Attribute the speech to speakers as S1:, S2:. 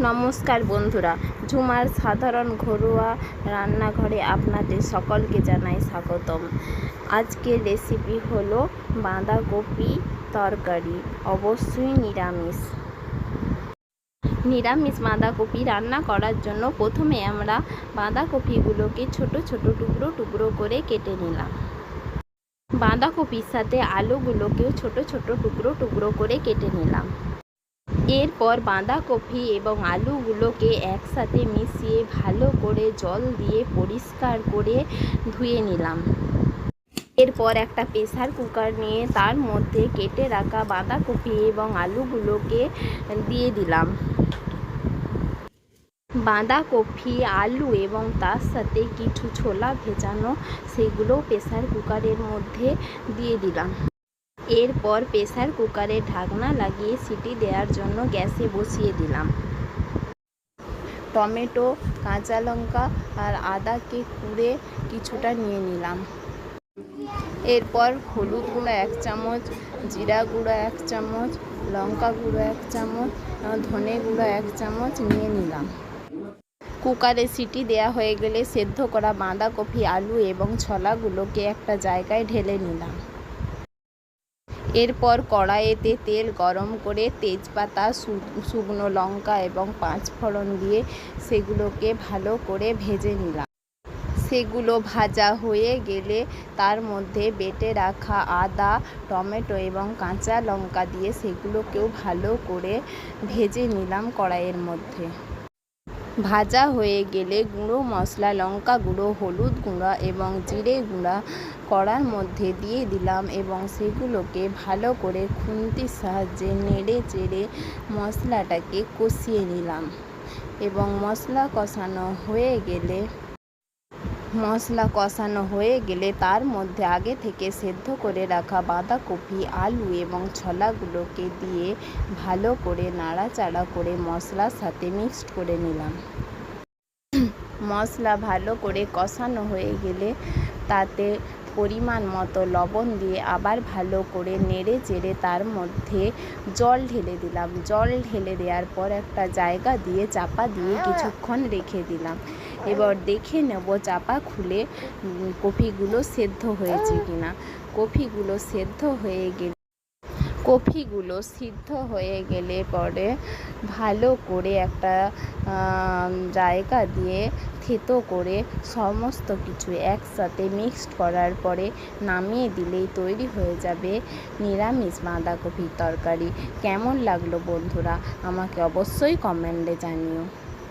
S1: নমস্কার বন্ধুরা, ঝুমার সাধারণ ঘরোয়া রান্নাঘরে আপনাদের সকলকে জানাই স্বাগতম। আজকের রেসিপি হলো বাঁধাকপি তরকারি, অবশ্যই নিরামিষ বাঁধাকপি রান্না করার জন্য প্রথমে আমরা বাঁধাকপিগুলোকে ছোট ছোট টুকরো টুকরো করে কেটে নিলাম। বাঁধাকপির সাথে আলুগুলোকেও ছোট ছোট টুকরো টুকরো করে কেটে নিলাম। এরপর বাঁধাকপি এবং আলুগুলোকে একসাথে মিশিয়ে ভালো করে জল দিয়ে পরিষ্কার করে ধুয়ে নিলাম। এরপর একটা প্রেসার কুকার নিয়ে তার মধ্যে কেটে রাখা বাঁধাকপি এবং আলুগুলোকে দিয়ে দিলাম। বাঁধাকপি, আলু এবং তার সাথে কিছু ছোলা ভেজানো, সেগুলো প্রেসার কুকারের মধ্যে দিয়ে দিলাম। এরপর প্রেসার কুকারে ঢাকনা লাগিয়ে সিটি দেওয়ার জন্য গ্যাসে বসিয়ে দিলাম। টমেটো, কাঁচা লঙ্কা আর আদাকে কুড়ে কিছুটা নিয়ে নিলাম। এরপর হলুদ গুঁড়ো 1 চামচ, জিরা গুঁড়ো 1 চামচ, লঙ্কা গুঁড়ো 1 চামচ, ধনে গুঁড়ো 1 চামচ নিয়ে নিলাম। কুকারে সিটি দেওয়া হয়ে গেলে সেদ্ধ করা বাঁধাকপি, আলু এবং ছোলাগুলোকে একটা জায়গায় ঢেলে নিলাম। এরপর কড়াইতে তেল গরম করে তেজপাতা, শুকনো লঙ্কা এবং 5 ফোড়ন দিয়ে সেগুলোকে ভালো করে ভেজে নিলাম। সেগুলো ভাজা হয়ে গেলে তার মধ্যে বেটে রাখা আদা, টমেটো এবং কাঁচা লঙ্কা দিয়ে সেগুলোকেও ভালো করে ভেজে নিলাম কড়াইয়ের মধ্যে। ভাজা হয়ে গেলে গুঁড়ো মশলা, লঙ্কা গুঁড়ো, হলুদ গুঁড়া এবং জিরে গুঁড়া কড়ার মধ্যে দিয়ে দিলাম এবং সেগুলোকে ভালো করে খুন্তির সাহায্যে নেড়ে চেড়ে মশলাটাকে কষিয়ে নিলাম। এবং মশলা কষানো হয়ে গেলে তার মধ্যে আগে থেকে সেদ্ধ করে রাখা বাঁধাকপি, আলু এবং ছোলাগুলোকে দিয়ে ভালো করে নাড়াচাড়া করে মশলার সাথে মিক্সড করে নিলাম। মশলা ভালো করে কষানো হয়ে গেলে তাতে পরিমাণ মতো লবণ দিয়ে আবার ভালো করে নেড়ে চেড়ে তার মধ্যে জল ঢেলে দিলাম। জল ঢেলে দেওয়ার পর একটা জায়গা দিয়ে চাপা দিয়ে কিছুক্ষণ রেখে দিলাম। এবার দেখে নেব চাপা খুলে কপিগুলো সেদ্ধ হয়েছে কিনা। কপিগুলো সিদ্ধ হয়ে গেলে পরে ভালো করে একটা জায়গা দিয়ে থেতো করে সমস্ত কিছু একসাথে মিক্সড করার পরে নামিয়ে দিলেই তৈরি হয়ে যাবে নিরামিষ বাঁধাকপির তরকারি। কেমন লাগলো বন্ধুরা, আমাকে অবশ্যই কমেন্টে জানিও।